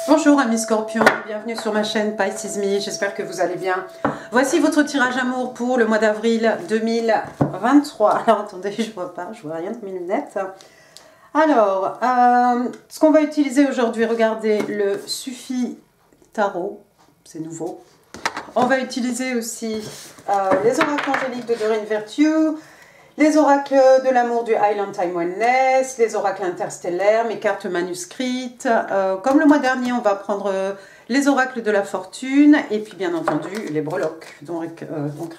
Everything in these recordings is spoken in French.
Bonjour amis Scorpions, bienvenue sur ma chaîne Pisces Me, j'espère que vous allez bien. Voici votre tirage amour pour le mois d'avril 2023. Alors attendez, je vois pas, je vois rien de mes lunettes. Alors, ce qu'on va utiliser aujourd'hui, regardez le Suffi Tarot, c'est nouveau. On va utiliser aussi les oracles angéliques de Doreen Virtue, les oracles de l'amour du Highland Time Oneness, les oracles interstellaires, mes cartes manuscrites. Comme le mois dernier, on va prendre les oracles de la fortune et puis bien entendu les breloques. Donc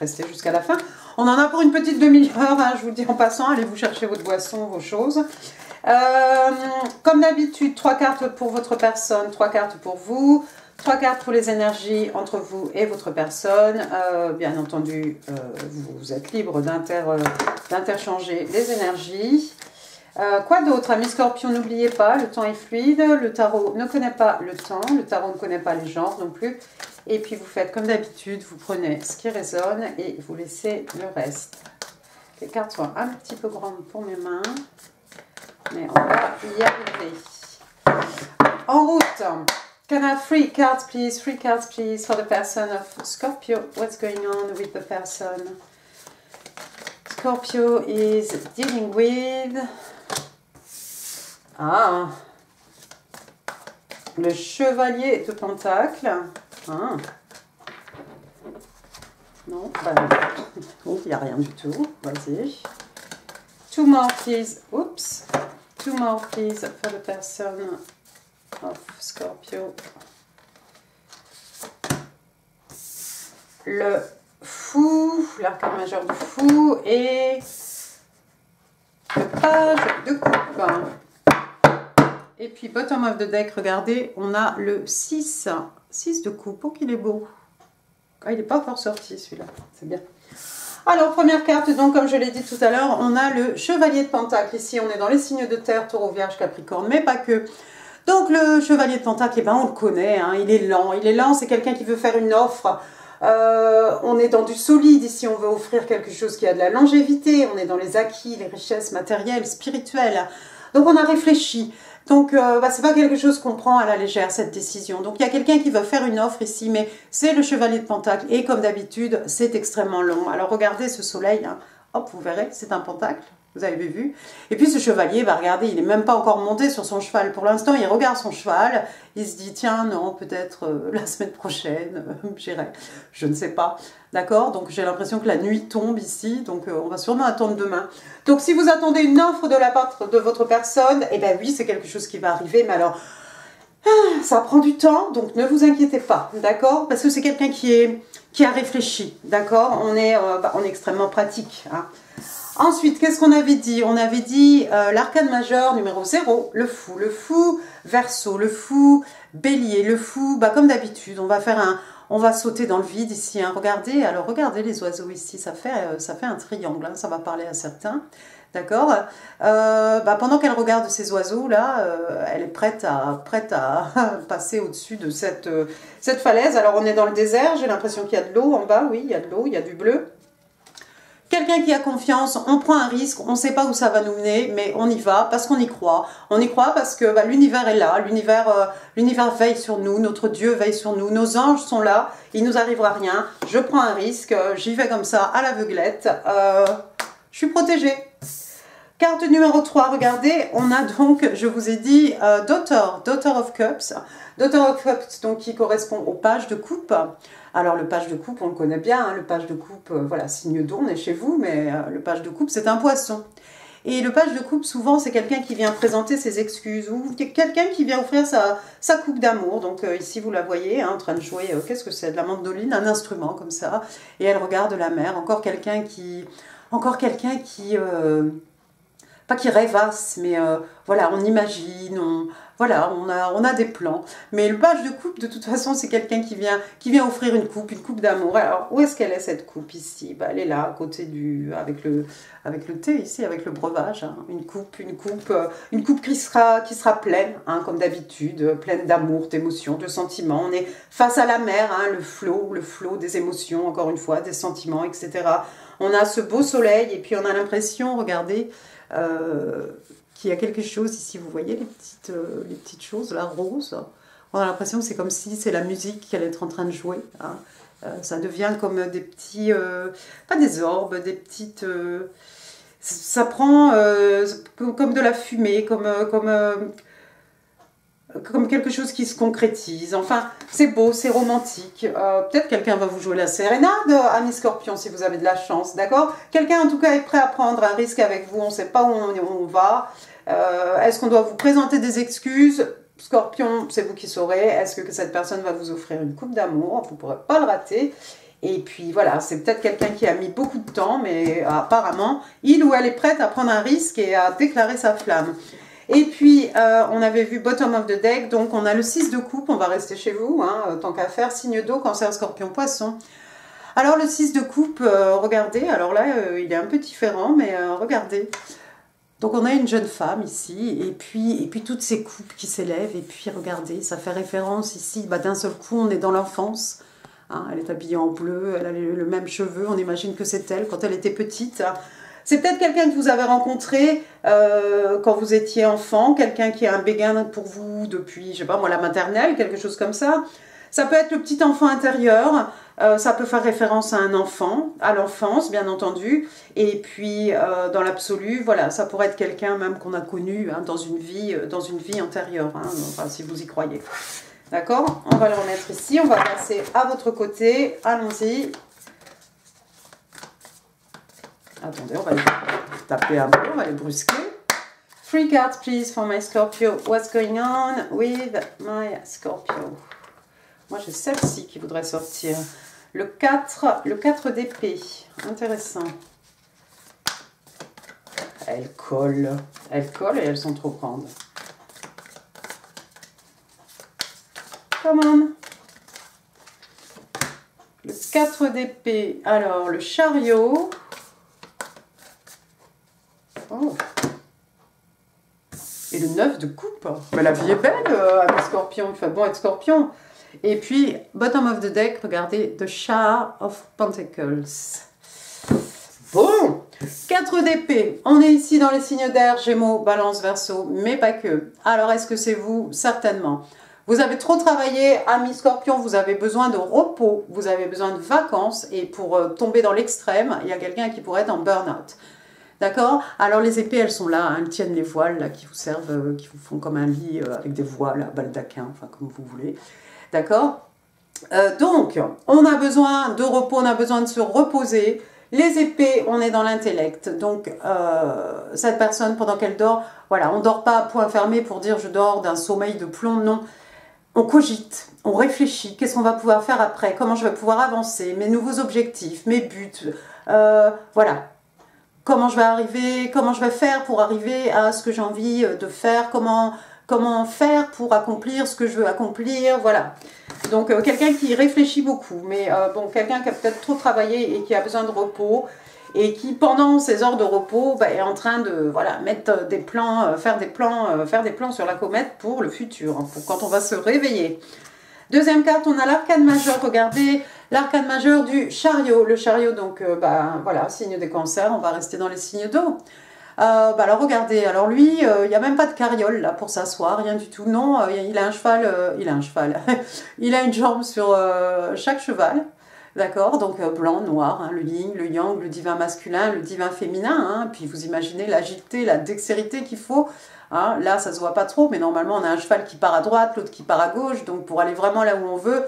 restez jusqu'à la fin. On en a pour une petite demi-heure, hein, je vous le dis en passant. Allez vous chercher votre boisson, vos choses. Comme d'habitude, 3 cartes pour votre personne, 3 cartes pour vous. 3 cartes pour les énergies entre vous et votre personne. Bien entendu, vous êtes libre d'interchanger les énergies. Quoi d'autre, amis Scorpions, n'oubliez pas, le temps est fluide. Le tarot ne connaît pas le temps. Le tarot ne connaît pas les genres non plus. Et puis vous faites comme d'habitude, vous prenez ce qui résonne et vous laissez le reste. Les cartes sont un petit peu grandes pour mes mains, mais on va y arriver. En route. Can I have 3 cards, please? 3 cards, please, for the person of Scorpio. What's going on with the person Scorpio is dealing with? Ah, le chevalier de Pentacle. Ah. Non, bah non. Oh, il n'y a rien du tout. Vas-y. 2 more, please. Oups. 2 more, please, for the person of Scorpio. Le fou, l'arcane majeur du fou et le page de coupe. Et puis bottom of the deck, regardez, on a le 6. 6 de coupe. Oh qu'il est beau. Ah, il n'est pas encore sorti celui-là, c'est bien. Alors, première carte, donc comme je l'ai dit tout à l'heure, on a le chevalier de Pentacle. Ici, on est dans les signes de terre, taureau, vierge, capricorne, mais pas que. Donc le chevalier de Pentacle, eh ben, on le connaît, hein, il est lent, c'est quelqu'un qui veut faire une offre. On est dans du solide ici, on veut offrir quelque chose qui a de la longévité, on est dans les acquis, les richesses matérielles, spirituelles. Donc on a réfléchi. Donc c'est pas quelque chose qu'on prend à la légère, cette décision. Donc il y a quelqu'un qui veut faire une offre ici, mais c'est le chevalier de Pentacle. Et comme d'habitude, c'est extrêmement long. Alors regardez ce soleil, hein. Hop, vous verrez, c'est un pentacle. Vous avez vu. Et puis ce chevalier, bah regardez, il n'est même pas encore monté sur son cheval. Pour l'instant, il regarde son cheval. Il se dit, tiens, non, peut-être la semaine prochaine, j'irai. Je ne sais pas. D'accord? Donc j'ai l'impression que la nuit tombe ici. Donc on va sûrement attendre demain. Donc si vous attendez une offre de la part de votre personne, eh bien oui, c'est quelque chose qui va arriver. Mais alors, ça prend du temps. Donc ne vous inquiétez pas. D'accord? Parce que c'est quelqu'un qui a réfléchi. D'accord? On est extrêmement pratique. Hein. Ensuite, qu'est-ce qu'on avait dit? On avait dit l'arcane majeur numéro 0, le fou, Verseau, le fou, bélier, le fou, comme d'habitude, on va sauter dans le vide ici, hein. Regardez, alors regardez les oiseaux ici, ça fait un triangle, hein, ça va parler à certains, d'accord? Pendant qu'elle regarde ces oiseaux-là, elle est prête à passer au-dessus de cette falaise. Alors on est dans le désert, j'ai l'impression qu'il y a de l'eau en bas, oui, il y a de l'eau, il y a du bleu. Quelqu'un qui a confiance, on prend un risque, on ne sait pas où ça va nous mener, mais on y va parce qu'on y croit. On y croit parce que l'univers est là, l'univers veille sur nous, notre Dieu veille sur nous, nos anges sont là, il ne nous arrivera rien. Je prends un risque, j'y vais comme ça à l'aveuglette, je suis protégée. Carte numéro 3, regardez, on a donc, je vous ai dit, Daughter of Cups. Daughter of Cups, donc qui correspond au page de coupe. Alors le page de coupe, on le connaît bien, hein, le page de coupe, voilà, signe d'eau, on est chez vous, mais le page de coupe, c'est un poisson. Et le page de coupe, souvent, c'est quelqu'un qui vient présenter ses excuses, ou quelqu'un qui vient offrir sa coupe d'amour. Donc ici, vous la voyez, hein, en train de jouer, qu'est-ce que c'est? De la mandoline, un instrument comme ça, et elle regarde la mer. Encore quelqu'un qui pas qui rêvasse, mais voilà, on imagine, on a des plans. Mais le page de coupe, de toute façon, c'est quelqu'un qui vient offrir une coupe d'amour. Alors, où est-ce qu'elle est cette coupe ici? Elle est là, à côté avec le thé ici, avec le breuvage. Hein. Une coupe qui sera pleine, hein, comme d'habitude, pleine d'amour, d'émotions, de sentiments. On est face à la mer, hein, le flot des émotions, encore une fois, des sentiments, etc. On a ce beau soleil et puis on a l'impression, regardez, qu'il y a quelque chose ici, vous voyez les petites choses là, roses. On a l'impression que c'est comme si c'est la musique qu'elle est en train de jouer. Hein. Ça devient comme des petits... pas des orbes, des petites... ça prend comme de la fumée, comme quelque chose qui se concrétise. Enfin, c'est beau, c'est romantique. Peut-être quelqu'un va vous jouer la sérénade, amis Scorpion, si vous avez de la chance, d'accord? Quelqu'un, en tout cas, est prêt à prendre un risque avec vous. On ne sait pas où on va. Est-ce qu'on doit vous présenter des excuses? Scorpion, c'est vous qui saurez. Est-ce que cette personne va vous offrir une coupe d'amour? Vous ne pourrez pas le rater. Et puis voilà, c'est peut-être quelqu'un qui a mis beaucoup de temps, mais apparemment, il ou elle est prête à prendre un risque et à déclarer sa flamme. Et puis, on avait vu bottom of the deck, donc on a le 6 de coupe, on va rester chez vous, hein, tant qu'à faire, signe d'eau, cancer, scorpion, poisson. Alors le 6 de coupe, regardez, alors là, il est un peu différent, mais regardez. Donc on a une jeune femme ici, et puis toutes ces coupes qui s'élèvent, et puis regardez, ça fait référence ici, bah, d'un seul coup on est dans l'enfance, hein, elle est habillée en bleu, elle a le même cheveu, on imagine que c'est elle quand elle était petite. Hein. C'est peut-être quelqu'un que vous avez rencontré quand vous étiez enfant, quelqu'un qui est un béguin pour vous depuis, je sais pas moi, la maternelle, quelque chose comme ça. Ça peut être le petit enfant intérieur, ça peut faire référence à un enfant, à l'enfance bien entendu, et puis dans l'absolu, voilà, ça pourrait être quelqu'un même qu'on a connu hein, dans une vie antérieure, hein, enfin, si vous y croyez. D'accord? On va le remettre ici, on va passer à votre côté, allons-y. Attendez, on va les taper un peu, on va les brusquer. 3 cards please for my Scorpio. What's going on with my Scorpio? Moi, j'ai celle-ci qui voudrait sortir. Le 4 d'épée. Intéressant. Elles collent. Elles collent et elles sont trop grandes. Come on. Le 4 d'épée. Alors, le chariot. Oh. Et le 9 de coupe. Mais la vie est belle, avec Scorpion. Il fait bon être Scorpion. Et puis, bottom of the deck, regardez, The Star of Pentacles. Bon, 4 d'épée. On est ici dans les signes d'air, Gémeaux, Balance, Verseau, mais pas que. Alors, est-ce que c'est vous? Certainement. Vous avez trop travaillé, amis Scorpion, vous avez besoin de repos, vous avez besoin de vacances, et pour tomber dans l'extrême, il y a quelqu'un qui pourrait être en burn-out. D'accord? Alors les épées, elles sont là, hein, elles tiennent les voiles là, qui vous servent, qui vous font comme un lit avec des voiles, à baldaquin, enfin comme vous voulez. D'accord? Donc, on a besoin de repos, on a besoin de se reposer. Les épées, on est dans l'intellect. Donc, cette personne, pendant qu'elle dort, voilà, on ne dort pas à point fermé pour dire je dors d'un sommeil de plomb, non. On cogite, on réfléchit, qu'est-ce qu'on va pouvoir faire après, comment je vais pouvoir avancer, mes nouveaux objectifs, mes buts, voilà. Comment je vais arriver, comment je vais faire pour arriver à ce que j'ai envie de faire, comment faire pour accomplir ce que je veux accomplir, voilà. Donc quelqu'un qui réfléchit beaucoup, mais bon, quelqu'un qui a peut-être trop travaillé et qui a besoin de repos, et qui pendant ses heures de repos bah, est en train de voilà, mettre des plans, faire des plans sur la comète pour le futur, hein, pour quand on va se réveiller. Deuxième carte, on a l'arcane majeur, regardez, l'arcane majeur du chariot. Le chariot, donc, bah, voilà, signe des cancers, on va rester dans les signes d'eau. Bah, alors, regardez, alors lui, il n'y a même pas de carriole, là, pour s'asseoir, rien du tout. Non, il a un cheval, il a une jambe sur chaque cheval, d'accord? Donc, blanc, noir, hein, le yin, le yang, le divin masculin, le divin féminin, hein, puis vous imaginez l'agilité, la dextérité qu'il faut. Hein, là, ça se voit pas trop, mais normalement, on a un cheval qui part à droite, l'autre qui part à gauche. Donc, pour aller vraiment là où on veut,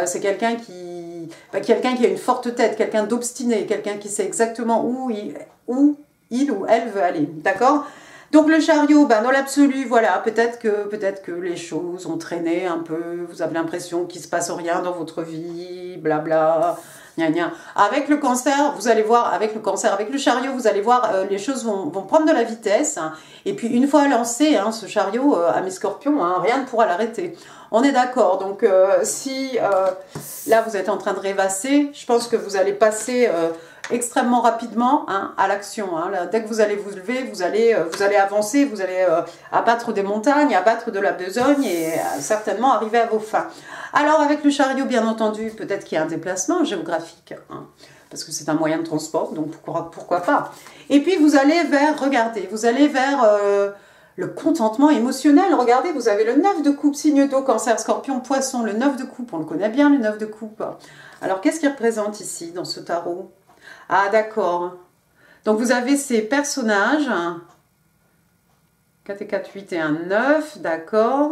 c'est quelqu'un qui a une forte tête, quelqu'un d'obstiné, quelqu'un qui sait exactement où il ou elle veut aller. D'accord? Donc, le chariot, ben, dans l'absolu, voilà, peut-être que les choses ont traîné un peu. Vous avez l'impression qu'il se passe rien dans votre vie, blabla. Gna gna. Avec le cancer, vous allez voir, avec le chariot, vous allez voir, les choses vont prendre de la vitesse. Hein, et puis, une fois lancé, hein, ce chariot, à mes scorpions, hein, rien ne pourra l'arrêter. On est d'accord. Donc, si là, vous êtes en train de rêvasser, je pense que vous allez passer extrêmement rapidement hein, à l'action. Hein. Dès que vous allez vous lever, vous allez avancer, vous allez abattre des montagnes, abattre de la besogne et certainement arriver à vos fins. Alors avec le chariot, bien entendu, peut-être qu'il y a un déplacement géographique, hein, parce que c'est un moyen de transport, donc pourquoi pas. Et puis vous allez vers, regardez, vous allez vers le contentement émotionnel. Regardez, vous avez le 9 de coupe, signe d'eau, cancer, scorpion, poisson. Le 9 de coupe, on le connaît bien, le 9 de coupe. Alors, qu'est-ce qu'il représente ici, dans ce tarot? Ah, d'accord. Donc, vous avez ces personnages. 4 et 4, 8 et 1, 9, d'accord.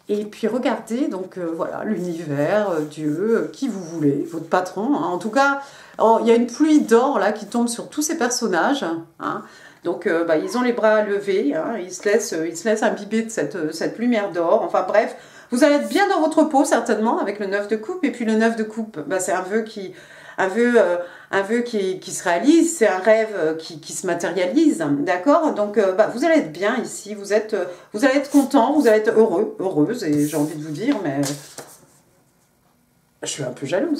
Et puis, regardez, donc, voilà, l'univers, Dieu, qui vous voulez, votre patron. Hein. En tout cas, il y a une pluie d'or, là, qui tombe sur tous ces personnages. Hein. Donc, ils ont les bras levés, hein, ils se laissent imbiber de cette lumière d'or. Enfin, bref, vous allez être bien dans votre peau, certainement, avec le 9 de coupe. Et puis, le 9 de coupe, c'est un vœu qui se réalise, c'est un rêve qui se matérialise, d'accord? Donc, vous allez être bien ici, vous allez être content, vous allez être heureux, heureuse, et j'ai envie de vous dire, mais je suis un peu jalouse.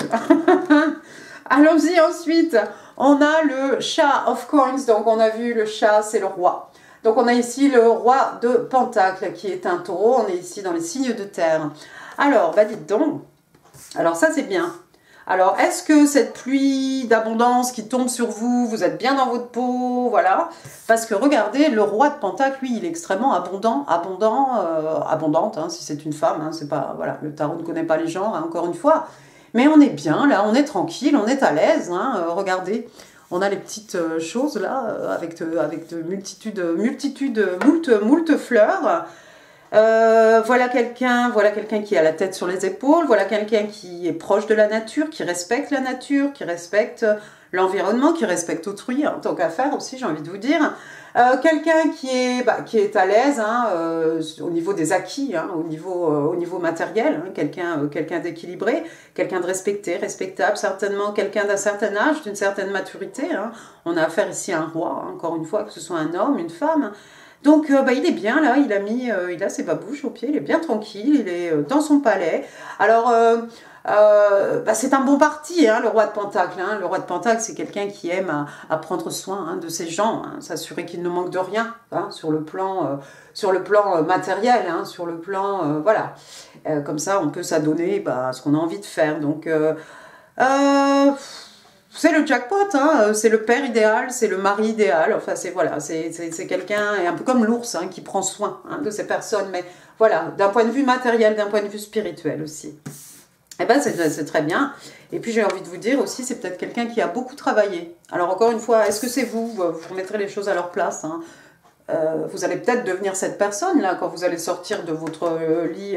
Allons-y ensuite, on a le chat of coins, donc on a vu le chat, c'est le roi. Donc on a ici le roi de Pentacle qui est un taureau, on est ici dans les signes de terre. Alors, dites donc, alors ça c'est bien. Alors, est-ce que cette pluie d'abondance qui tombe sur vous, vous êtes bien dans votre peau, voilà. Parce que regardez, le roi de Pentacle, lui, il est extrêmement abondante, hein, si c'est une femme, hein, c'est pas, voilà, le tarot ne connaît pas les genres, hein, encore une fois. Mais on est bien, là, on est tranquille, on est à l'aise, hein, regardez. On a les petites choses, là, avec de moult fleurs. Voilà quelqu'un qui a la tête sur les épaules, voilà quelqu'un qui est proche de la nature, qui respecte la nature, qui respecte l'environnement, qui respecte autrui, en tant qu'affaire aussi, j'ai envie de vous dire. Quelqu'un qui est à l'aise hein, au niveau des acquis, hein, au niveau matériel, hein, quelqu'un d'équilibré, quelqu'un de respectable, certainement quelqu'un d'un certain âge, d'une certaine maturité. Hein. On a affaire ici à un roi, hein, encore une fois, que ce soit un homme, une femme. Donc, il est bien là, il a ses babouches au pied, il est bien tranquille, il est dans son palais. Alors, c'est un bon parti, hein, le roi de Pentacle. Hein. Le roi de Pentacle, c'est quelqu'un qui aime à prendre soin hein, de ses gens, hein, s'assurer qu'il ne manque de rien hein, sur le plan matériel, hein, sur le plan, voilà. Comme ça, on peut s'adonner ce qu'on a envie de faire. Donc, c'est le jackpot, hein, c'est le père idéal, c'est le mari idéal, enfin c'est voilà, c'est quelqu'un, un peu comme l'ours, hein, qui prend soin hein, de ces personnes, mais voilà, d'un point de vue matériel, d'un point de vue spirituel aussi. Eh bien c'est très bien, et puis j'ai envie de vous dire aussi, c'est peut-être quelqu'un qui a beaucoup travaillé. Alors encore une fois, est-ce que c'est vous? Vous remettrez les choses à leur place, hein. Vous allez peut-être devenir cette personne là, quand vous allez sortir de votre lit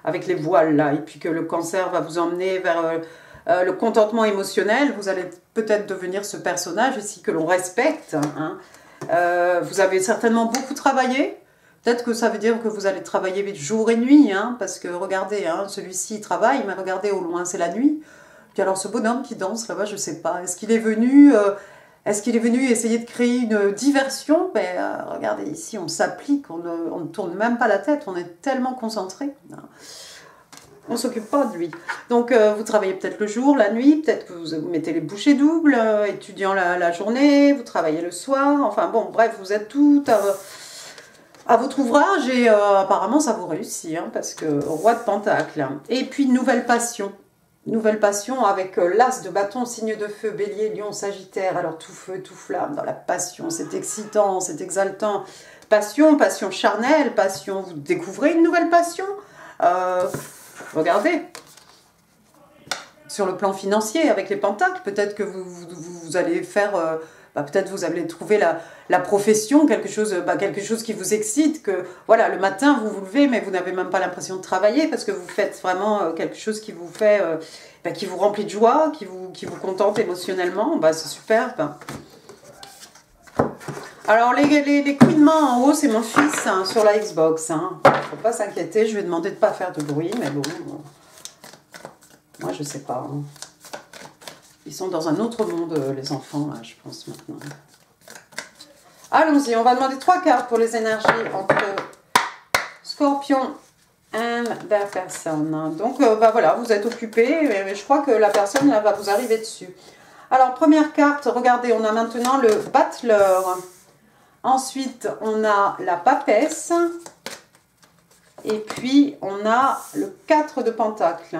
avec les voiles là, et puis que le cancer va vous emmener vers... le contentement émotionnel, vous allez peut-être devenir ce personnage ici que l'on respecte. Hein. Vous avez certainement beaucoup travaillé. Peut-être que ça veut dire que vous allez travailler jour et nuit. Hein, parce que regardez, hein, celui-ci travaille, mais regardez au loin, c'est la nuit. Puis alors ce bonhomme qui danse là-bas, je ne sais pas. Est-ce qu'il est venu essayer de créer une diversion? Regardez, ici, on s'applique, on ne tourne même pas la tête. On est tellement concentré. Hein. On ne s'occupe pas de lui. Donc, vous travaillez peut-être le jour, la nuit, peut-être que vous mettez les bouchées doubles, étudiant la journée, vous travaillez le soir, enfin bon, bref, vous êtes tout à votre ouvrage et apparemment ça vous réussit, hein, parce que roi de Pentacle. Et puis, nouvelle passion avec l'as de bâton, signe de feu, bélier, lion, sagittaire, alors tout feu, tout flamme, dans la passion, c'est excitant, c'est exaltant. Passion charnelle, passion, vous découvrez une nouvelle passion. Regardez, sur le plan financier, avec les pentacles, peut-être que vous allez faire, peut-être vous allez trouver la profession, quelque chose qui vous excite, que voilà, le matin vous vous levez, mais vous n'avez même pas l'impression de travailler, parce que vous faites vraiment quelque chose qui vous fait, qui vous remplit de joie, qui vous contente émotionnellement, c'est superbe. Alors, les couinements en haut, c'est mon fils hein, sur la Xbox. Hein. Faut pas s'inquiéter, je lui ai demandé de ne pas faire de bruit, mais bon. Moi, je sais pas. Hein. Ils sont dans un autre monde, les enfants, là, je pense, maintenant. Allons-y, on va demander 3 cartes pour les énergies entre Scorpion et la personne. Donc, voilà, vous êtes occupé, mais je crois que la personne, là, va vous arriver dessus. Alors, première carte, regardez, on a maintenant le battleur. Ensuite, on a la papesse. Et puis, on a le 4 de pentacle.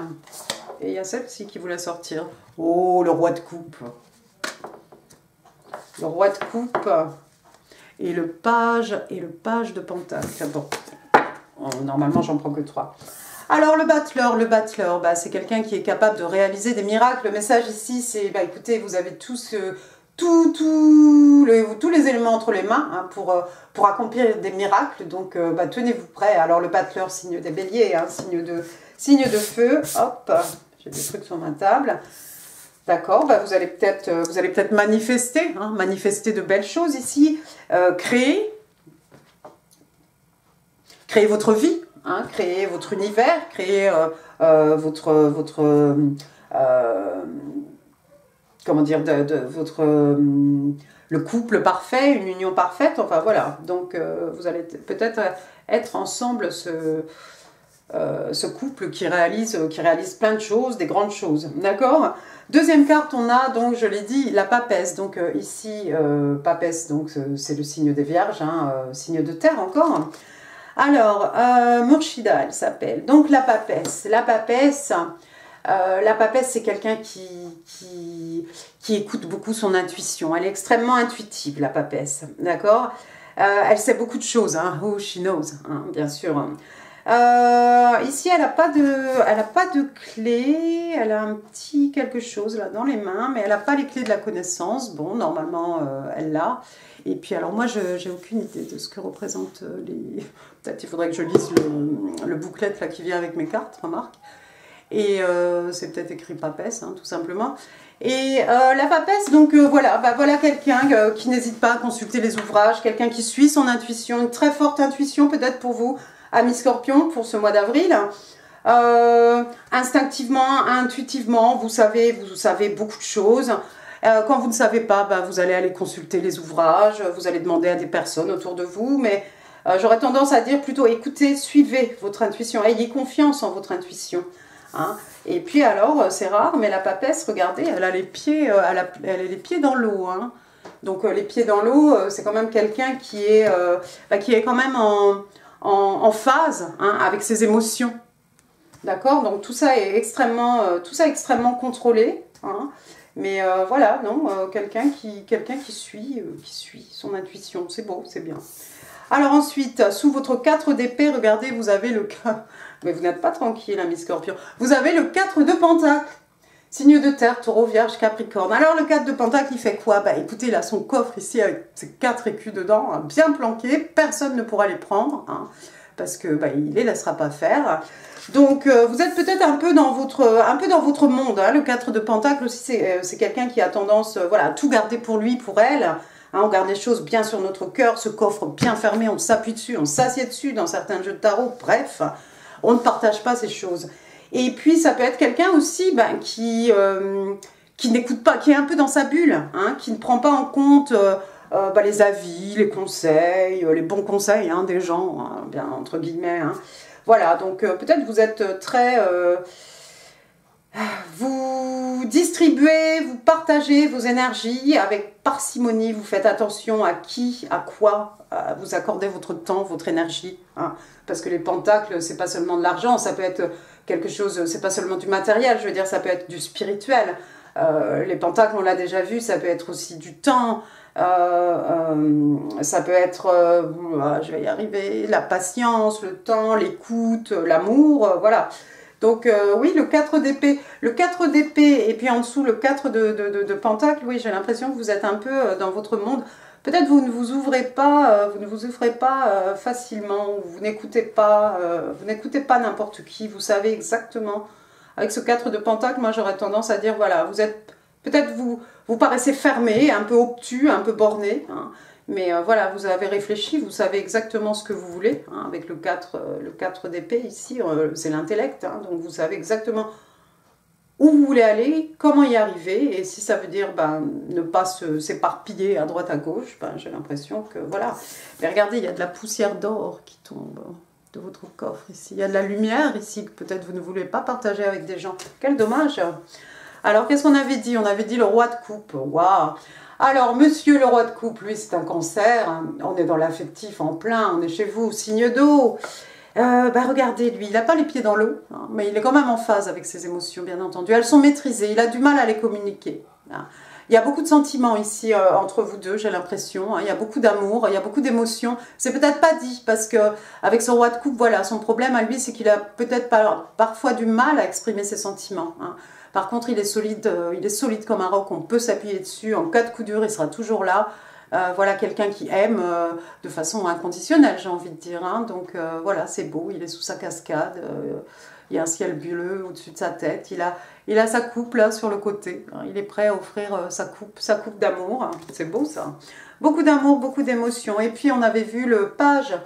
Et il y a celle-ci qui voulait sortir. Oh, le roi de coupe. Le roi de coupe. et le page de pentacle. Bon, normalement j'en prends que 3. Alors le battleur, bah, c'est quelqu'un qui est capable de réaliser des miracles. Le message ici, c'est, bah, écoutez, vous avez tous tous les éléments entre les mains hein, pour accomplir des miracles. Donc bah, tenez-vous prêts. Alors le battleur, signe des béliers, hein, signe de feu. Hop, j'ai des trucs sur ma table. D'accord, bah, vous allez peut-être manifester, hein, manifester de belles choses ici, créer votre vie, hein, créer votre univers, créer comment dire, le couple parfait, une union parfaite, enfin voilà. Donc vous allez peut-être être ensemble ce couple qui réalise plein de choses, des grandes choses, d'accord. Deuxième carte, on a donc, je l'ai dit, la papesse. Donc ici, papesse, donc c'est le signe des vierges, hein, signe de terre encore. Alors, Murshida, elle s'appelle. Donc la papesse. La papesse, c'est quelqu'un qui écoute beaucoup son intuition. Elle est extrêmement intuitive, la papesse, d'accord. Elle sait beaucoup de choses, hein. Oh, she knows, hein, bien sûr. Ici, elle n'a pas de clé, elle a un petit quelque chose là dans les mains, mais elle n'a pas les clés de la connaissance. Bon, normalement, elle l'a. Et puis, alors moi, je n'ai aucune idée de ce que représentent les... Peut-être il faudrait que je lise le booklet là, qui vient avec mes cartes, remarque. Et c'est peut-être écrit papesse, hein, tout simplement. Et la papesse, donc voilà, bah, voilà quelqu'un qui n'hésite pas à consulter les ouvrages, quelqu'un qui suit son intuition, une très forte intuition peut-être pour vous, amis Scorpion, pour ce mois d'avril. Instinctivement, intuitivement, vous savez beaucoup de choses. Quand vous ne savez pas, bah, vous allez aller consulter les ouvrages, vous allez demander à des personnes autour de vous, mais j'aurais tendance à dire plutôt écoutez, suivez votre intuition, ayez confiance en votre intuition. Hein. Et puis alors, c'est rare, mais la papesse, regardez, elle a les pieds, elle a les pieds dans l'eau. Hein. Donc les pieds dans l'eau, c'est quand même quelqu'un qui est quand même en phase hein, avec ses émotions. D'accord. Donc tout ça est extrêmement contrôlé. Hein. Mais voilà, non, quelqu'un qui suit son intuition. C'est beau, c'est bien. Alors ensuite, sous votre 4 d'épée, regardez, vous avez le... Mais vous n'êtes pas tranquille, ami Scorpion. Vous avez le 4 de pentacle. Signe de terre, taureau, vierge, capricorne. Alors le 4 de pentacle, il fait quoi? Bah écoutez, il a son coffre ici avec ses 4 écus dedans, hein, bien planqués. Personne ne pourra les prendre, hein, parce que bah, il ne les laissera pas faire. Donc vous êtes peut-être un peu dans votre monde. Hein. Le 4 de pentacle aussi, c'est quelqu'un qui a tendance voilà, à tout garder pour lui, pour elle. Hein, on garde les choses bien sur notre cœur, ce coffre bien fermé, on s'appuie dessus, on s'assied dessus dans certains jeux de tarot. Bref, on ne partage pas ces choses. Et puis ça peut être quelqu'un aussi ben, qui n'écoute pas, qui est un peu dans sa bulle, hein, qui ne prend pas en compte les avis, les conseils, les bons conseils hein, des gens, hein, bien entre guillemets. Hein. Voilà, donc peut-être vous êtes très... vous distribuez, vous partagez vos énergies avec parcimonie, vous faites attention à qui, à quoi vous accordez votre temps, votre énergie. Hein, parce que les pentacles, c'est pas seulement de l'argent, ça peut être quelque chose, c'est pas seulement du matériel, je veux dire, ça peut être du spirituel. Les pentacles, on l'a déjà vu, ça peut être aussi du temps, ça peut être, je vais y arriver, la patience, le temps, l'écoute, l'amour, voilà. Donc oui, le 4 d'épée, et puis en dessous le 4 de pentacle, oui, j'ai l'impression que vous êtes un peu dans votre monde. Peut-être vous ne vous ouvrez pas, facilement, vous n'écoutez pas n'importe qui, vous savez exactement. Avec ce 4 de pentacle, moi j'aurais tendance à dire, voilà, vous êtes, peut-être vous paraissez fermé, un peu obtus, un peu borné, hein, mais voilà, vous avez réfléchi, vous savez exactement ce que vous voulez, hein, avec le 4 d'épée ici, c'est l'intellect, hein, donc vous savez exactement où vous voulez aller, comment y arriver, et si ça veut dire ben, ne pas s'éparpiller à droite à gauche, ben, j'ai l'impression que voilà. Mais regardez, il y a de la poussière d'or qui tombe de votre coffre ici, il y a de la lumière ici que peut-être vous ne voulez pas partager avec des gens. Quel dommage. Alors qu'est-ce qu'on avait dit? On avait dit le roi de coupe, waouh. Alors, monsieur le roi de coupe, lui, c'est un cancer. Hein. On est dans l'affectif en plein, on est chez vous, signe d'eau. Regardez, lui, il n'a pas les pieds dans l'eau, hein, mais il est quand même en phase avec ses émotions, bien entendu. Elles sont maîtrisées, il a du mal à les communiquer. Hein. Il y a beaucoup de sentiments ici entre vous deux, j'ai l'impression. Hein. Il y a beaucoup d'amour, il y a beaucoup d'émotions. C'est peut-être pas dit parce que avec son roi de coupe, voilà, son problème à lui, c'est qu'il a peut-être parfois du mal à exprimer ses sentiments. Hein. Par contre, il est solide comme un roc. On peut s'appuyer dessus. En cas de coup dur, il sera toujours là. Voilà, quelqu'un qui aime de façon inconditionnelle, j'ai envie de dire. Hein. Donc voilà, c'est beau. Il est sous sa cascade. Il y a un ciel bleu au-dessus de sa tête. Il a sa coupe là sur le côté. Il est prêt à offrir sa coupe d'amour. C'est beau ça. Beaucoup d'amour, beaucoup d'émotions. Et puis on avait vu le page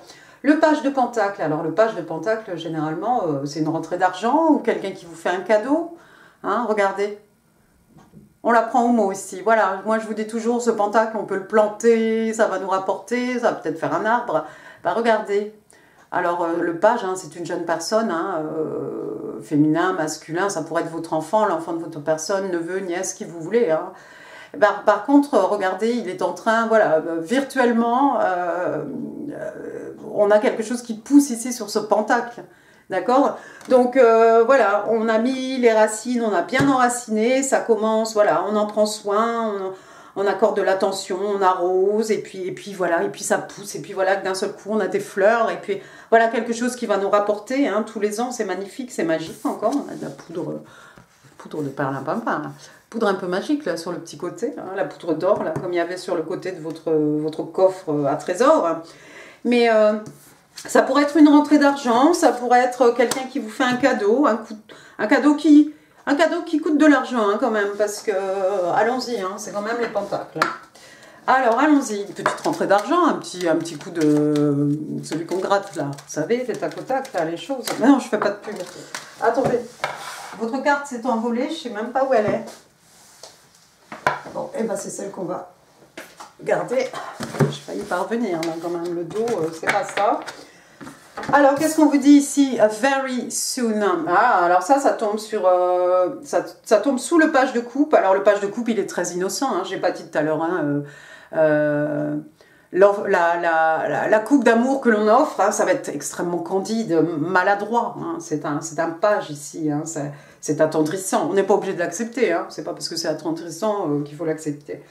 de Pentacle. Alors le page de Pentacle, généralement, c'est une rentrée d'argent ou quelqu'un qui vous fait un cadeau. Hein, regardez. On la prend au mot ici. Voilà, moi je vous dis toujours, ce pentacle, on peut le planter, ça va nous rapporter, ça va peut-être faire un arbre. Bah regardez. Alors le page, hein, c'est une jeune personne, hein, féminin, masculin, ça pourrait être votre enfant, l'enfant de votre personne, neveu, nièce, qui vous voulez. Hein. Par contre, regardez, il est en train, voilà, virtuellement, on a quelque chose qui pousse ici sur ce pentacle. D'accord? Donc voilà, on a mis les racines, on a bien enraciné, ça commence, voilà, on en prend soin, on accorde de l'attention, on arrose, et puis voilà, et puis ça pousse, et puis voilà, d'un seul coup on a des fleurs, et puis voilà, quelque chose qui va nous rapporter, hein, tous les ans, c'est magnifique, c'est magique encore, on a de la poudre de perlimpinpin, là. Poudre un peu magique là sur le petit côté, hein, la poudre d'or, là, comme il y avait sur le côté de votre coffre à trésor, hein. Mais ça pourrait être une rentrée d'argent, ça pourrait être quelqu'un qui vous fait un cadeau, un cadeau qui coûte de l'argent hein, quand même, parce que, allons-y, hein, c'est quand même les pentacles. Hein. Alors, allons-y, une petite rentrée d'argent, un petit coup de celui qu'on gratte là, vous savez, les tac au tac, là, les choses. Mais non, je fais pas de pub. Attendez, votre carte s'est envolée, je sais même pas où elle est. Bon, et ben c'est celle qu'on va garder. J'ai failli pas revenir, là, quand même, le dos, c'est pas ça. Alors, qu'est-ce qu'on vous dit ici? Very soon. Ah, alors ça tombe sur, ça tombe sous le page de coupe. Alors, le page de coupe, il est très innocent. Hein, j'ai pas dit tout à l'heure. Hein, la coupe d'amour que l'on offre, hein, ça va être extrêmement candide, maladroit. Hein, c'est un page ici. Hein, c'est attendrissant. On n'est pas obligé de l'accepter. Hein, c'est pas parce que c'est attendrissant qu'il faut l'accepter.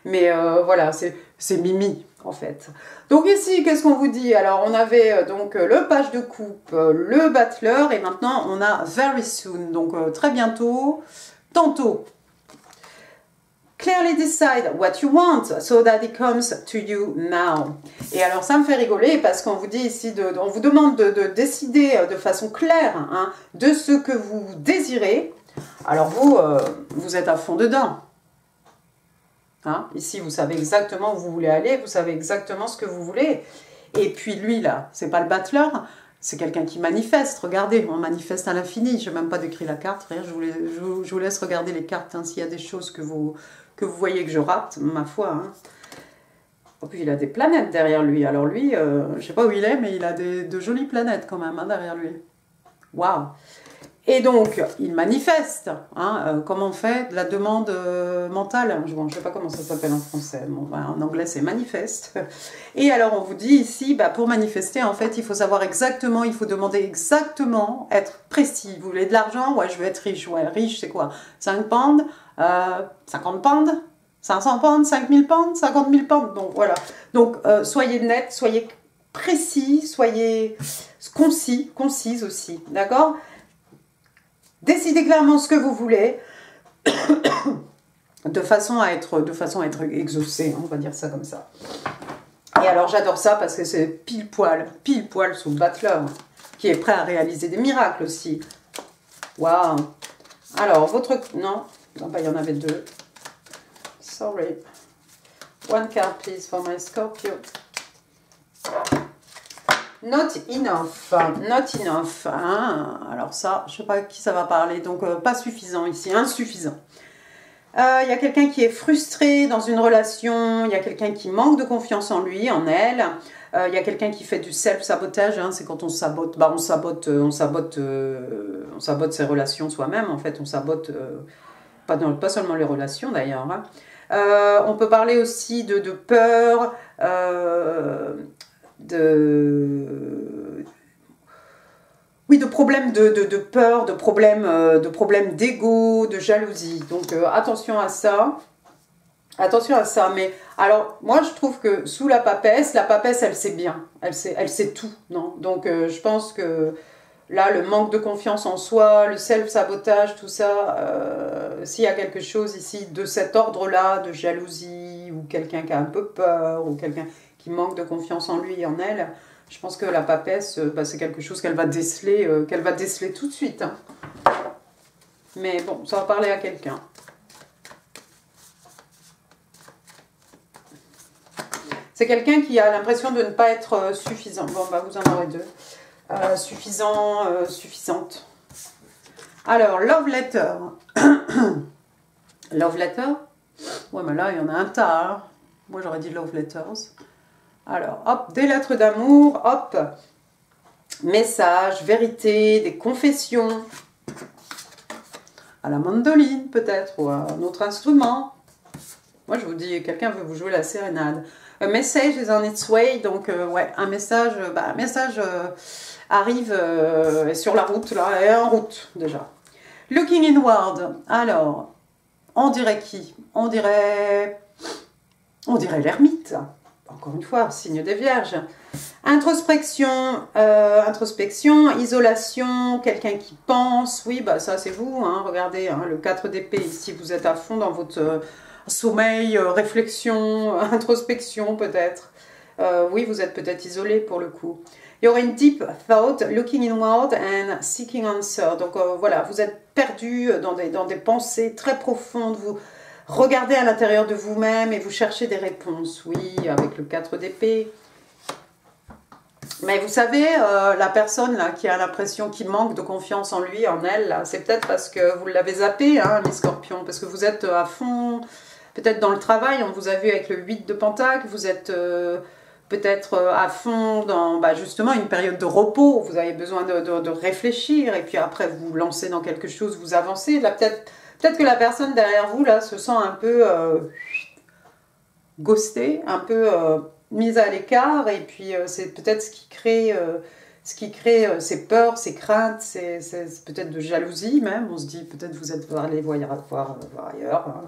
Mais voilà, c'est Mimi, en fait. Donc ici, qu'est-ce qu'on vous dit? Alors, on avait donc le page de coupe, le battleur, et maintenant, on a very soon, donc très bientôt, tantôt. Clearly decide what you want so that it comes to you now. Et alors, ça me fait rigoler parce qu'on vous dit ici, on vous demande de décider de façon claire hein, de ce que vous désirez. Alors, vous êtes à fond dedans. Hein, ici, vous savez exactement où vous voulez aller, vous savez exactement ce que vous voulez. Et puis lui, là, c'est pas le battleur, c'est quelqu'un qui manifeste. Regardez, on manifeste à l'infini. Je n'ai même pas décrit la carte. Rien, je vous laisse regarder les cartes. Hein, s'il y a des choses que vous voyez que je rate, ma foi. Hein. Et puis il a des planètes derrière lui. Alors lui, je ne sais pas où il est, mais il a de jolies planètes quand même hein, derrière lui. Waouh! Et donc, il manifeste. Hein, comment on fait de la demande mentale? Je ne sais pas comment ça s'appelle en français. Bon, ben, en anglais, c'est manifeste. Et alors, on vous dit ici, bah, pour manifester, en fait, il faut savoir exactement, il faut demander exactement, être précis. Vous voulez de l'argent? Ouais, je veux être riche. Ouais, riche, c'est quoi? 5 pounds 50 pounds 500 pounds 5000 pounds 50 000 pounds. Donc, voilà. Donc, soyez net, soyez précis, soyez concise aussi. D'accord? Décidez clairement ce que vous voulez de façon à être exaucé, on va dire ça comme ça. Et alors j'adore ça parce que c'est pile poil sous le battleur qui est prêt à réaliser des miracles aussi. Waouh! Alors non, bah, il y en avait deux. Sorry. One card please for my Scorpio. Not enough, not enough. Hein. Alors ça, je ne sais pas à qui ça va parler, donc pas suffisant ici, insuffisant. Il y a quelqu'un qui est frustré dans une relation, il y a quelqu'un qui manque de confiance en lui, en elle. Il y a quelqu'un qui fait du self-sabotage, hein, c'est quand on sabote, bah, on sabote ses relations soi-même, en fait, on sabote, pas seulement les relations d'ailleurs. Hein. On peut parler aussi de peur, oui, de problèmes de peur, de problèmes d'ego, de jalousie. Donc attention à ça. Attention à ça. Mais alors, moi, je trouve que sous la papesse, elle sait bien. Elle sait tout, non? Donc, je pense que là, le manque de confiance en soi, le self-sabotage, tout ça, s'il y a quelque chose ici de cet ordre-là, de jalousie, ou quelqu'un qui a un peu peur, ou quelqu'un qui manque de confiance en lui et en elle, je pense que la papesse, bah, c'est quelque chose qu'elle va déceler tout de suite. Hein. Mais bon, ça va parler à quelqu'un. C'est quelqu'un qui a l'impression de ne pas être suffisant. Bon, bah, vous en aurez deux. Suffisant, suffisante. Alors, love letter. Love letter. Ouais, mais là, il y en a un tas. Hein. Moi, j'aurais dit love letters. Alors, hop, des lettres d'amour, hop. Messages, vérité, des confessions. À la mandoline, peut-être, ou à un autre instrument. Moi, je vous dis, quelqu'un veut vous jouer la sérénade. A message is on its way. Donc, ouais, un message, arrive est sur la route, là, elle est en route, déjà. Looking inward. Alors, on dirait qui? On dirait l'ermite. Encore une fois, signe des vierges. Introspection, isolation, quelqu'un qui pense. Oui, bah ça c'est vous. Hein, regardez, hein, le 4 d'épée ici, vous êtes à fond dans votre sommeil, réflexion, introspection peut-être. Oui, vous êtes peut-être isolé pour le coup. Il y aura une deep thought, looking inward and seeking answer. Donc voilà, vous êtes perdu dans des pensées très profondes. Vous regardez à l'intérieur de vous-même et vous cherchez des réponses. Oui, avec le 4 d'épée. Mais vous savez, la personne là, qui a l'impression qu'il manque de confiance en lui, en elle, c'est peut-être parce que vous l'avez zappé, hein, les scorpions, parce que vous êtes à fond, peut-être dans le travail, on vous a vu avec le 8 de Pentacle, vous êtes peut-être à fond dans justement une période de repos, vous avez besoin de réfléchir, et puis après vous vous lancez dans quelque chose, vous avancez, là peut-être que la personne derrière vous là se sent un peu ghostée, un peu mise à l'écart, et puis c'est peut-être ce qui crée ces peurs, ces craintes, c'est peut-être de jalousie même. On se dit peut-être vous êtes allé voir ailleurs, hein,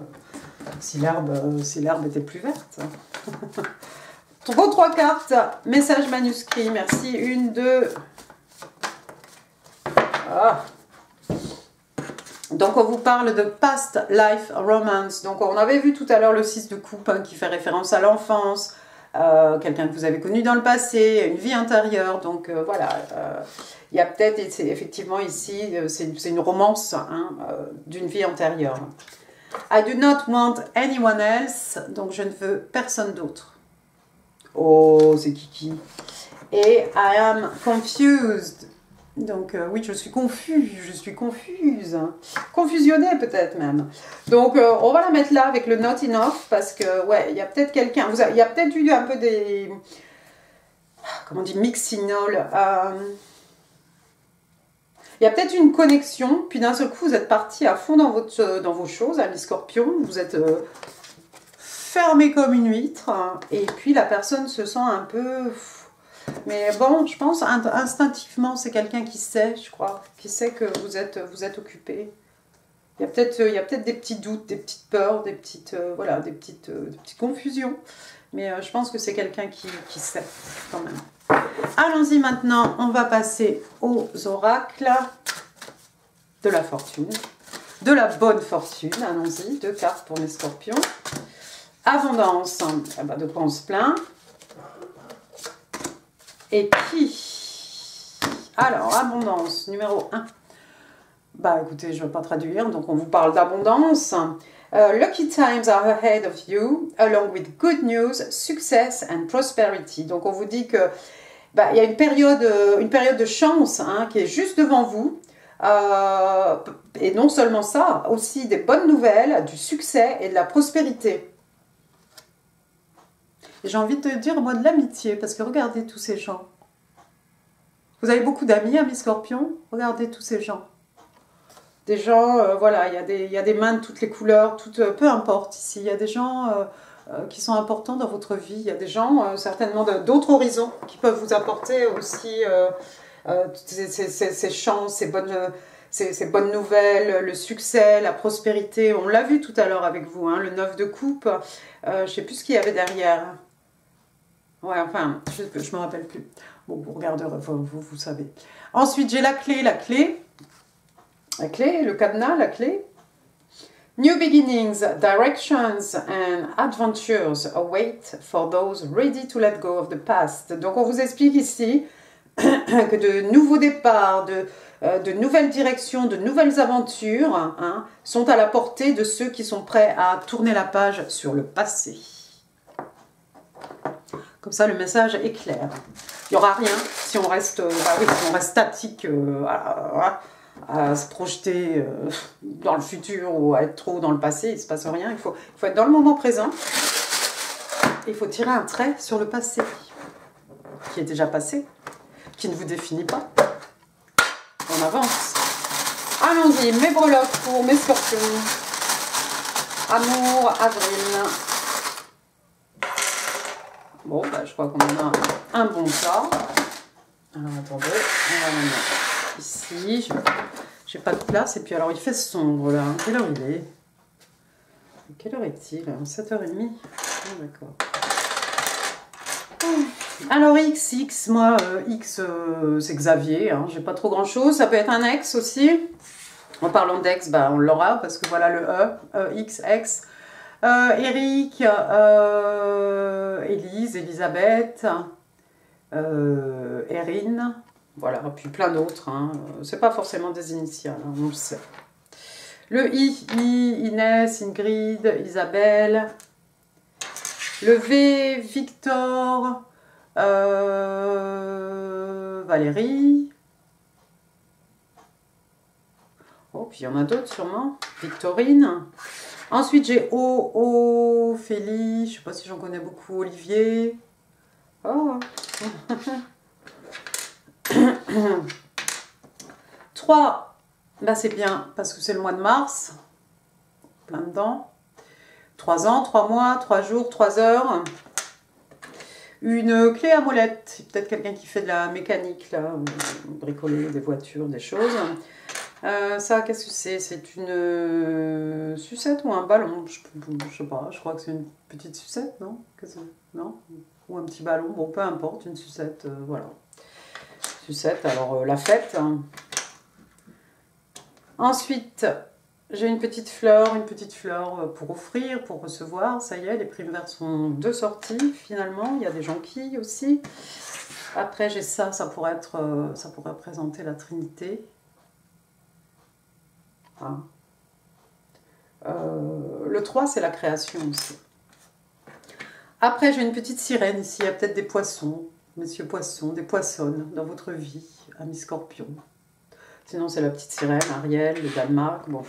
si l'herbe était plus verte. Vos 3 cartes, message manuscrit, merci. 1, 2. Ah. Donc on vous parle de past life romance. Donc on avait vu tout à l'heure le 6 de coupe, hein, qui fait référence à l'enfance, quelqu'un que vous avez connu dans le passé, une vie intérieure. Donc voilà, il y a peut-être, effectivement ici, c'est une romance, hein, d'une vie antérieure. I do not want anyone else. Donc je ne veux personne d'autre. Oh, c'est Kiki. Et I am confused. Donc oui, je suis confuse, confusionnée peut-être même. Donc on va la mettre là avec le not enough, parce que ouais, il y a peut-être quelqu'un, il y a peut-être eu un peu des, comment on dit, mixinol. Il y a peut-être une connexion, puis d'un seul coup vous êtes parti à fond dans vos choses, amis scorpions, vous êtes fermé comme une huître, hein, et puis la personne se sent un peu... Mais bon, je pense instinctivement, c'est quelqu'un qui sait, je crois, qui sait que vous êtes occupé. Il y a peut-être des petits doutes, des petites peurs, des petites confusions. Mais je pense que c'est quelqu'un qui sait quand même. Allons-y maintenant, on va passer aux oracles de la fortune, de la bonne fortune. Allons-y, 2 cartes pour les scorpions. Abondance, eh ben, de quoi on se plaint. Et puis, alors, abondance, numéro 1. Bah écoutez, je ne vais pas traduire, donc on vous parle d'abondance. Lucky times are ahead of you, along with good news, success and prosperity. Donc on vous dit que il y a une période de chance, hein, qui est juste devant vous. Et non seulement ça, aussi des bonnes nouvelles, du succès et de la prospérité. J'ai envie de te dire, moi, de l'amitié, parce que regardez tous ces gens. Vous avez beaucoup d'amis, amis scorpions? Regardez tous ces gens. Des gens, voilà, il y a des mains de toutes les couleurs, peu importe ici. Il y a des gens qui sont importants dans votre vie. Il y a des gens, certainement, d'autres horizons qui peuvent vous apporter aussi ces chances, ces bonnes nouvelles, le succès, la prospérité. On l'a vu tout à l'heure avec vous, hein, le 9 de coupe. Je ne sais plus ce qu'il y avait derrière. Ouais, enfin, je ne me rappelle plus. Bon, vous regarderez, vous savez. Ensuite, j'ai la clé, le cadenas, la clé. New beginnings, directions and adventures await for those ready to let go of the past. Donc, on vous explique ici que de nouveaux départs, de nouvelles directions, de nouvelles aventures hein, sont à la portée de ceux qui sont prêts à tourner la page sur le passé. Comme ça, le message est clair. Il n'y aura rien si on reste, si on reste statique à se projeter dans le futur ou à être trop dans le passé. Il ne se passe rien. Il faut être dans le moment présent. Et il faut tirer un trait sur le passé qui est déjà passé, qui ne vous définit pas. On avance. Allons-y, mes breloques pour mes scorpions. Amour, avril. Bon, bah, je crois qu'on en a un bon tas. Alors, attendez, on va le mettre ici. J'ai pas de place. Et puis, alors, il fait sombre, là. Quelle heure il est? Quelle heure est-il? 7h30. Oh, d'accord. Alors, X, moi, X, c'est Xavier. Hein. J'ai pas trop grand-chose. Ça peut être un ex aussi. En parlant d'ex, bah, on l'aura parce que voilà le X, ex. Eric, Élise, Elisabeth, Erin, voilà, puis plein d'autres. Hein. C'est pas forcément des initiales, hein, on le sait. Le I, Inès, Ingrid, Isabelle. Le V, Victor, Valérie. Oh, puis il y en a d'autres sûrement. Victorine. Ensuite, j'ai Ophélie, je ne sais pas si j'en connais beaucoup, Olivier. Oh. 3, bah c'est bien, parce que c'est le mois de mars. Plein dedans. 3 ans, 3 mois, 3 jours, 3 heures. Une clé à molette. Peut-être quelqu'un qui fait de la mécanique, là, bricoler des voitures, des choses. Ça, qu'est-ce que c'est? C'est une sucette ou un ballon? Je sais pas, je crois que c'est une petite sucette, non? Non? Ou un petit ballon, bon, peu importe, une sucette, voilà. Sucette, alors la fête. Hein. Ensuite, j'ai une petite fleur pour offrir, pour recevoir. Ça y est, les primes vertes sont de sortie, finalement. Il y a des jonquilles aussi. Après, j'ai ça, ça pourrait représenter la Trinité. Hein. Le 3, c'est la création aussi. Après, j'ai une petite sirène ici. Il y a peut-être des poissons, messieurs poissons, des poissonnes dans votre vie, amis scorpions. Sinon, c'est la petite sirène, Ariel, le Danemark. Bon.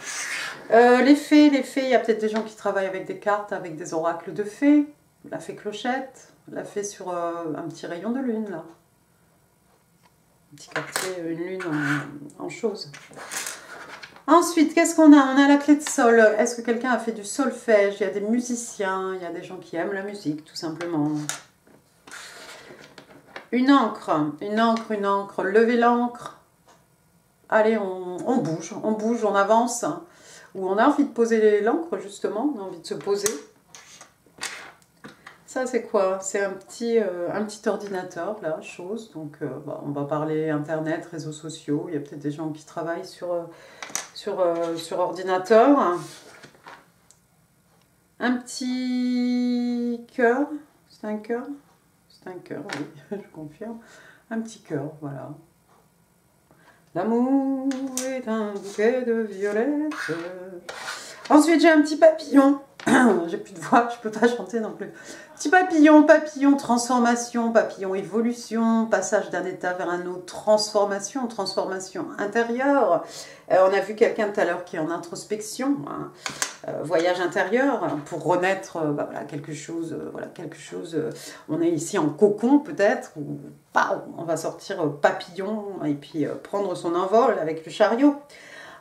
Les fées, il y a peut-être des gens qui travaillent avec des cartes, avec des oracles de fées. La fée Clochette, la fée sur un petit rayon de lune, là. Un petit quartier, une lune en chose. Ensuite, qu'est-ce qu'on a? On a la clé de sol. Est-ce que quelqu'un a fait du solfège? Il y a des musiciens, il y a des gens qui aiment la musique, tout simplement. Une encre. Levez l'encre. Allez, on bouge, on avance. Ou on a envie de poser l'encre, justement. On a envie de se poser. Ça, c'est quoi? C'est un petit ordinateur, là, chose. Donc, on va parler Internet, réseaux sociaux. Il y a peut-être des gens qui travaillent sur ordinateur. Un petit cœur. C'est un cœur? C'est un cœur, oui, je confirme. Un petit cœur, voilà. L'amour est un bouquet de violettes. Ensuite, j'ai un petit papillon. J'ai plus de voix, je peux pas chanter non plus. Petit papillon, transformation, papillon, évolution, passage d'un état vers un autre, transformation intérieure. On a vu quelqu'un tout à l'heure qui est en introspection, hein, voyage intérieur pour renaître, voilà, quelque chose. On est ici en cocon peut-être, ou on va sortir papillon et puis prendre son envol avec le chariot.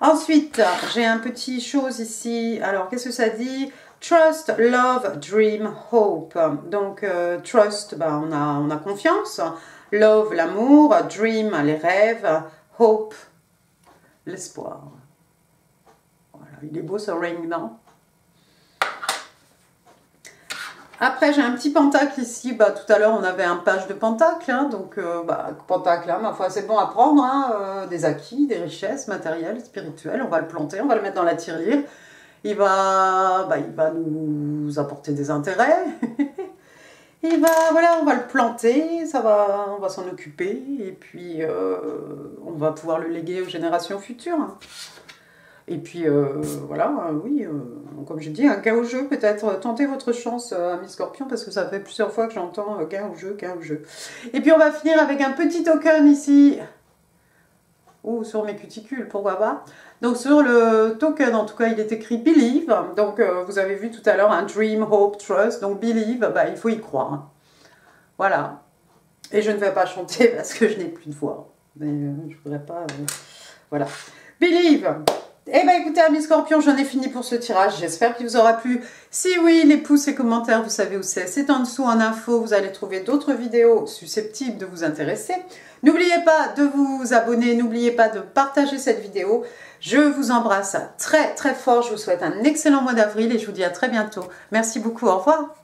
Ensuite, j'ai un petit chose ici. Alors, qu'est-ce que ça dit? Trust, love, dream, hope. Donc, trust, on a confiance. Love, l'amour. Dream, les rêves. Hope, l'espoir. Voilà, il est beau ce ring, non? Après, j'ai un petit pentacle ici. Bah, tout à l'heure, on avait un page de pentacle. Hein, donc, pentacle, hein, ma foi, c'est bon à prendre. Hein, des acquis, des richesses matérielles, spirituelles. On va le planter, on va le mettre dans la tirelire. Il va nous apporter des intérêts. Voilà, on va le planter. On va s'en occuper. Et puis, on va pouvoir le léguer aux générations futures. Et puis, voilà, oui, comme j'ai dit, un gain au jeu, peut-être. Tentez votre chance, amis scorpions, parce que ça fait plusieurs fois que j'entends gain au jeu, gain au jeu. Et puis, on va finir avec un petit token ici. Ou sur mes cuticules, pourquoi pas. Donc, sur le token, en tout cas, il est écrit Believe. Donc, vous avez vu tout à l'heure un Dream, Hope, Trust. Donc, Believe, bah, il faut y croire. Hein. Voilà. Et je ne vais pas chanter parce que je n'ai plus de voix. Mais je ne voudrais pas... voilà. Believe. Eh bien écoutez amis scorpions, j'en ai fini pour ce tirage, j'espère qu'il vous aura plu. Si oui, les pouces et commentaires, vous savez où c'est en dessous en info, vous allez trouver d'autres vidéos susceptibles de vous intéresser. N'oubliez pas de vous abonner, n'oubliez pas de partager cette vidéo. Je vous embrasse très très fort, je vous souhaite un excellent mois d'avril et je vous dis à très bientôt. Merci beaucoup, au revoir.